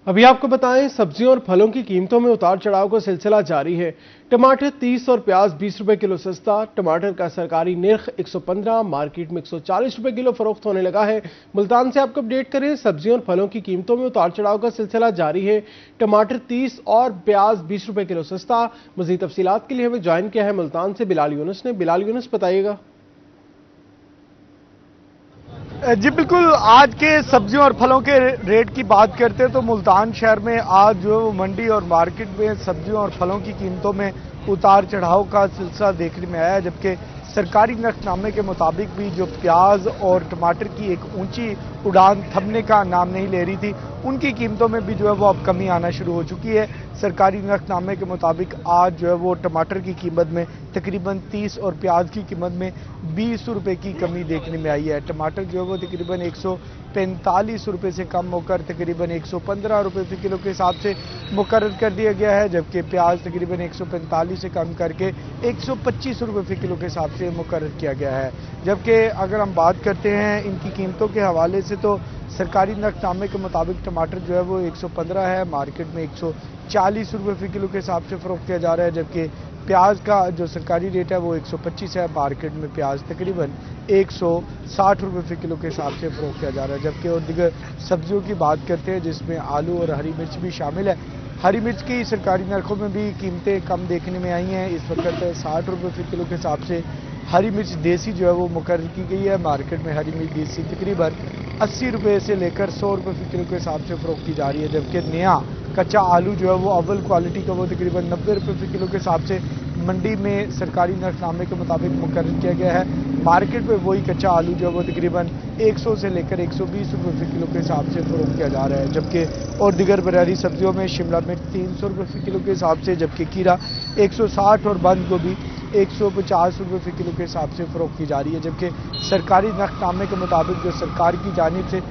अभी आपको बताएं, सब्जियों और फलों की कीमतों में उतार चढ़ाव का सिलसिला जारी है। टमाटर 30 और प्याज 20 रुपए किलो सस्ता। टमाटर का सरकारी निर्ख 115, मार्केट में 140 रुपए किलो फरोख्त होने लगा है। मुल्तान से आपको अपडेट करें, सब्जियों और फलों की कीमतों में उतार चढ़ाव का सिलसिला जारी है। टमाटर 30 और प्याज 20 रुपए किलो सस्ता। मजीद तफसीलात के लिए हमें ज्वाइन किया है मुल्तान से बिलाल यूनुस ने। बिलाल यूनुस, बताइएगा। जी बिल्कुल, आज के सब्जियों और फलों के रेट की बात करते हैं तो मुल्तान शहर में आज जो मंडी और मार्केट में सब्जियों और फलों की कीमतों में उतार चढ़ाव का सिलसिला देखने में आया, जबकि सरकारी नक्शनामे के मुताबिक भी जो प्याज और टमाटर की एक ऊंची उड़ान थमने का नाम नहीं ले रही थी, उनकी कीमतों में भी जो है वो अब कमी आना शुरू हो चुकी है। सरकारी नक्शनामे के मुताबिक आज जो है वो टमाटर की कीमत में तकरीबन 30 और प्याज की कीमत में 20 रुपए की कमी देखने में आई है। टमाटर जो है वो तकरीबन 145 रुपए से कम होकर तकरीबन 115 रुपए फी किलो के हिसाब से मुकर्रर कर दिया गया है, जबकि प्याज तकरीबन 145 से कम करके 125 रुपए फी किलो के हिसाब से मुकर्रर किया गया है। जबकि अगर हम बात करते हैं इनकी कीमतों के हवाले से तो सरकारी नक्शनामे के मुताबिक टमाटर जो है वो 115 है, मार्केट में 140 रुपए फी किलो के हिसाब से फरोख्त किया जा रहा है, जबकि प्याज का जो सरकारी रेट है वो 125 है, मार्केट में प्याज तकरीबन 160 रुपए फी किलो के हिसाब से फरोख्त किया जा रहा है। जबकि और दीगर सब्जियों की बात करते हैं जिसमें आलू और हरी मिर्च भी शामिल है। हरी मिर्च की सरकारी नरखों में भी कीमतें कम देखने में आई हैं। इस वक्त 60 रुपए फी किलो के हिसाब से हरी मिर्च देसी जो है वो मुकर्रर की गई है। मार्केट में हरी मिर्च देसी तकरीबन 80 रुपए से लेकर 100 रुपए फी किलो के हिसाब से फरोख्त की जा रही है, जबकि नया कच्चा आलू जो है वो अव्वल क्वालिटी का वो तकरीबन 90 रुपए फी किलो के हिसाब से मंडी में सरकारी नरखनामे के मुताबिक मुकर्रर किया गया है। मार्केट में वही कच्चा आलू जो है वो तकरीबन 100 से लेकर 120 रुपए फी किलो के हिसाब से फरोख्त किया जा रहा है, जबकि और दिगर बरारी सब्जियों में शिमला मिर्च 300 रुपए फी किलो के हिसाब से, जबकि खीरा 160 और बंद गोभी 150 रुपए फी किलो के हिसाब से फरोख्त की जा रही है। जबकि सरकारी नक्शनामे के मुताबिक जो सरकार की जानिब से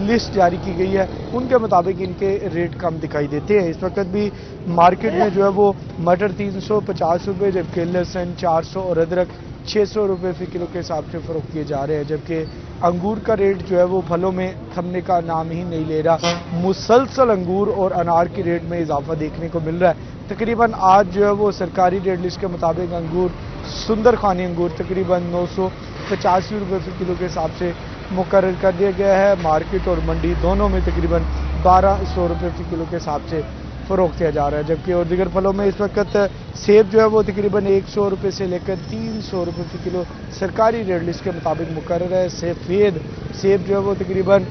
लिस्ट जारी की गई है उनके मुताबिक इनके रेट कम दिखाई देते हैं। इस वक्त भी मार्केट में जो है वो मटर 350 रुपये, जबकि लहसुन 400 और अदरक 600 रुपये फी किलो के हिसाब से फरोख्त किए जा रहे हैं। जबकि अंगूर का रेट जो है वो फलों में थमने का नाम ही नहीं ले रहा, मुसलसल अंगूर और अनार की रेट में इजाफा देखने को मिल रहा है। तकरीबन आज जो है वो सरकारी रेट लिस्ट के मुताबिक अंगूर सुंदर खानी अंगूर तकरीबन 985 रुपये फी किलो के हिसाब से मुकर्रर कर दिया गया है। मार्केट और मंडी दोनों में तकरीबन 1200 रुपये फी किलो के हिसाब से फरोख्त किया जा रहा है। जबकि और दिगर फलों में इस वक्त सेब जो है वो तकरीबन 100 रुपये से लेकर 300 रुपये फी किलो सरकारी रेट लिस्ट के मुताबिक मुकर्रर है। सफ़ेद सेब जो है वो तकरीबन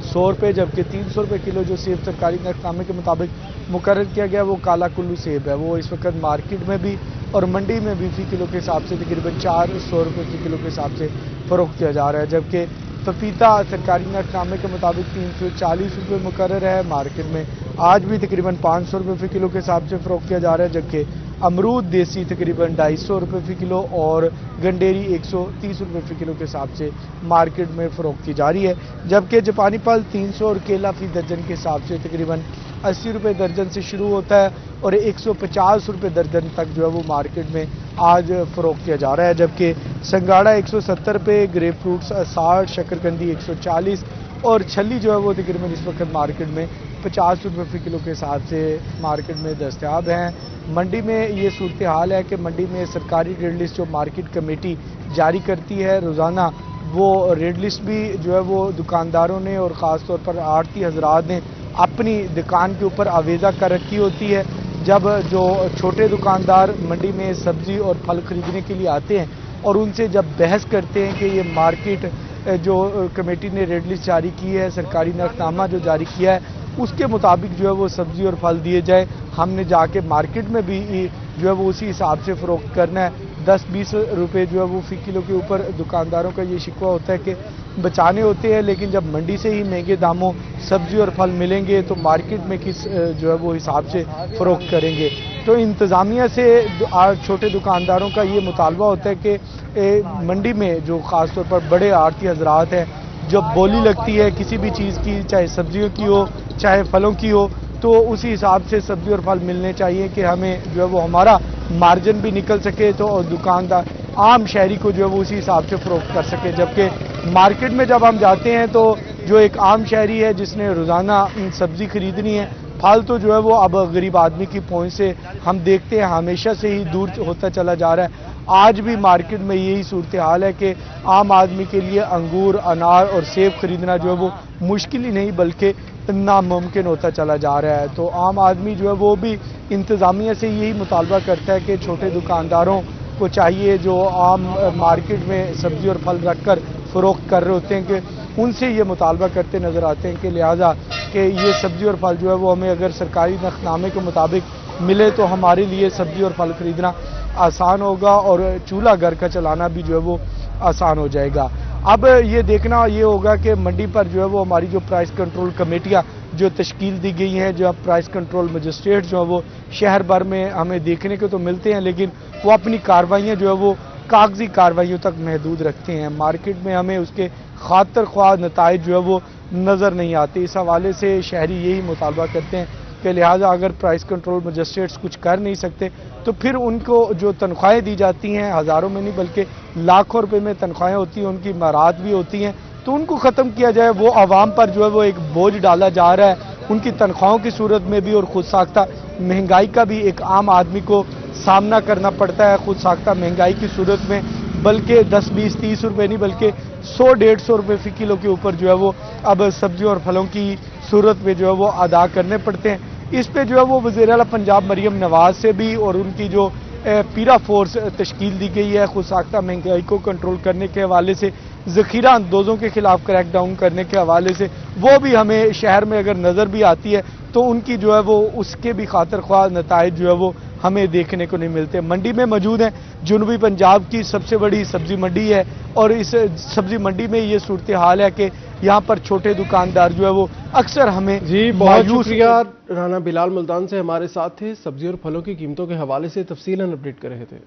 100 रुपये, जबकि 300 रुपये किलो जो सेब सरकारी नक्शनामे के मुताबिक मुकर्रर किया गया वो काला कुल्लू सेब है, वो इस वक्त मार्केट में भी और मंडी में भी फी किलो के हिसाब से तकरीबन 400 रुपये फी किलो के हिसाब से फरोख्त किया जा रहा है। जबकि पपीता सरकारी नक्शनामे के मुताबिक 340 रुपये मुकर्रर है, मार्केट में आज भी तकरीबन 500 रुपये फी किलो के हिसाब से फरोख्त किया जा रहा है। जबकि अमरूद देसी तकरीबन 250 रुपये फी किलो और गंडेरी 130 रुपये फी किलो के हिसाब से मार्केट में फरोख्त की जा रही है। जबकि जापानी फल 300 और केला फी दर्जन के हिसाब से तकरीबन 80 रुपये दर्जन से शुरू होता है और 150 रुपये दर्जन तक जो है वो मार्केट में आज फरोख्त किया जा रहा है। जबकि संगाड़ा 170 रुपये, ग्रेप फ्रूट्स 60, शकरकंदी 140 और छली जो है वो तकरीबन इस वक्त मार्केट में 50 रुपये फी किलो के हिसाब से मार्केट में दस्तयाब हैं। मंडी में ये सूरत हाल है कि मंडी में सरकारी रेट लिस्ट जो मार्केट कमेटी जारी करती है रोज़ाना, वो रेट लिस्ट भी जो है वो दुकानदारों ने और ख़ास तौर पर आड़ती हजरात ने अपनी दुकान के ऊपर आवेज़ा कर रखी होती है। जब जो छोटे दुकानदार मंडी में सब्जी और फल खरीदने के लिए आते हैं और उनसे जब बहस करते हैं कि ये मार्केट जो कमेटी ने रेट लिस्ट जारी की है, सरकारी नक्शनामा जो जारी किया है उसके मुताबिक जो है वो सब्जी और फल दिए जाए, हमने जाके मार्केट में भी जो है वो उसी हिसाब से फ़रोख्त करना है। 10-20 रुपये जो है वो फी किलो के ऊपर दुकानदारों का ये शिकवा होता है कि बचाने होते हैं, लेकिन जब मंडी से ही महंगे दामों सब्जी और फल मिलेंगे तो मार्केट में किस जो है वो हिसाब से फ़रोख्त करेंगे। तो इंतज़ामिया से छोटे दुकानदारों का ये मुतालबा होता है कि मंडी में जो ख़ास तौर पर बड़े आड़ती हजरात हैं, जब बोली लगती है किसी भी चीज़ की, चाहे सब्जियों की हो चाहे फलों की हो, तो उसी हिसाब से सब्जी और फल मिलने चाहिए कि हमें जो है वो हमारा मार्जिन भी निकल सके तो और दुकानदार आम शहरी को जो है वो उसी हिसाब से फ़रोख्त कर सके। जबकि मार्केट में जब हम जाते हैं तो جو ایک عام شہری ہے جس نے روزانہ سبزی خریدنی ہے، پھل تو جو ہے وہ اب غریب آدمی کی پہنچ سے ہم دیکھتے ہیں ہمیشہ سے ہی دور ہوتا چلا جا رہا ہے۔ آج بھی مارکیٹ میں یہی صورتحال ہے کہ عام آدمی کے لیے انگور، انار اور سیب خریدنا جو ہے وہ مشکل ہی نہیں بلکہ ناممکن ہوتا چلا جا رہا ہے۔ تو عام آدمی جو ہے وہ بھی انتظامیہ سے یہی مطالبہ کرتا ہے کہ چھوٹے دکانداروں کو چاہیے جو عام مارکیٹ میں سبزی اور پھل رکھ کر فروخت کر رہے ہوتے ہیں کہ ان سے یہ مطالبہ کرتے نظر آتے ہیں کہ لہٰذا کہ یہ سبزی اور پھل جو ہے وہ ہمیں اگر سرکاری نرخ نامے کے مطابق ملے تو ہمارے لیے سبزی اور پھل خریدنا آسان ہوگا اور چولہا گھر کا چلانا بھی جو ہے وہ آسان ہو جائے گا۔ اب یہ دیکھنا یہ ہوگا کہ منڈی پر جو ہے وہ ہماری جو پرائس کنٹرول کمیٹیاں جو تشکیل دی گئی ہیں، جو پرائس کنٹرول مجسٹریٹ جو ہیں وہ شہر بھر میں ہمیں دیکھنے کو تو ملتے ہیں، لیکن وہ اپنی کارروائیاں جو ہے وہ کاغذی کارروائیوں تک محدود رکھتے ہیں۔ مارکیٹ میں ہمیں اس کے خاطر خواہ نتائج جو ہے وہ نظر نہیں آتے۔ اس حوالے سے شہری یہی مطالبہ کرتے ہیں کہ لہٰذا اگر پرائس کنٹرول مجسٹریٹس کچھ کر نہیں سکتے تو پھر ان کو جو تنخواہیں دی جاتی ہیں ہزاروں میں نہیں بلکہ لاکھوں روپے میں تنخواہیں ہوتی ہیں، ان کی مہارات بھی ہوتی ہیں، تو ان کو ختم کیا جائے۔ وہ عوام پر جو ہے وہ ایک بوجھ ڈالا جا رہا ہے، ان کی تنخواہوں کی صورت میں بھی اور خود ساختہ مہنگائی کا بھی ایک عام آدمی کو سامنا کرنا پڑتا ہے خود ساختہ مہنگائی کی صورت میں، بلکہ 10 20 30 روپے نہیں بلکہ 100 150 روپے فی کلو کے اوپر جو ہے وہ اب سبزیوں اور پھلوں کی صورت میں جو ہے وہ ادا کرنے پڑتے ہیں۔ اس پہ جو ہے وہ وزیر اعلیٰ پنجاب مریم نواز سے بھی اور ان کی جو پیرا فورس تشکیل دی گئی ہے خود ساختہ مہنگائی کو کنٹرول کرنے کے حوالے سے، ذخیرہ اندوزوں کے خلاف کریک ڈاؤن کرنے کے حوالے سے، وہ بھی ہمیں شہر میں اگر نظر بھی آتی ہے تو ان کی جو ہے وہ اس کے بھی خاطر خواہ نتائج جو ہے وہ ہمیں دیکھنے کو نہیں ملتے۔ منڈی میں موجود ہیں، جنوبی پنجاب کی سب سے بڑی سبزی منڈی ہے اور اس سبزی منڈی میں یہ صورتحال ہے کہ یہاں پر چھوٹے دکاندار جو ہے وہ اکثر ہمیں بہت شکریہ رانا بلال ملتان سے ہمارے ساتھ تھے، سبزی اور پھلوں کی قیمتوں کے حوالے سے تفصیلاً اپڈیٹ کر رہے تھے۔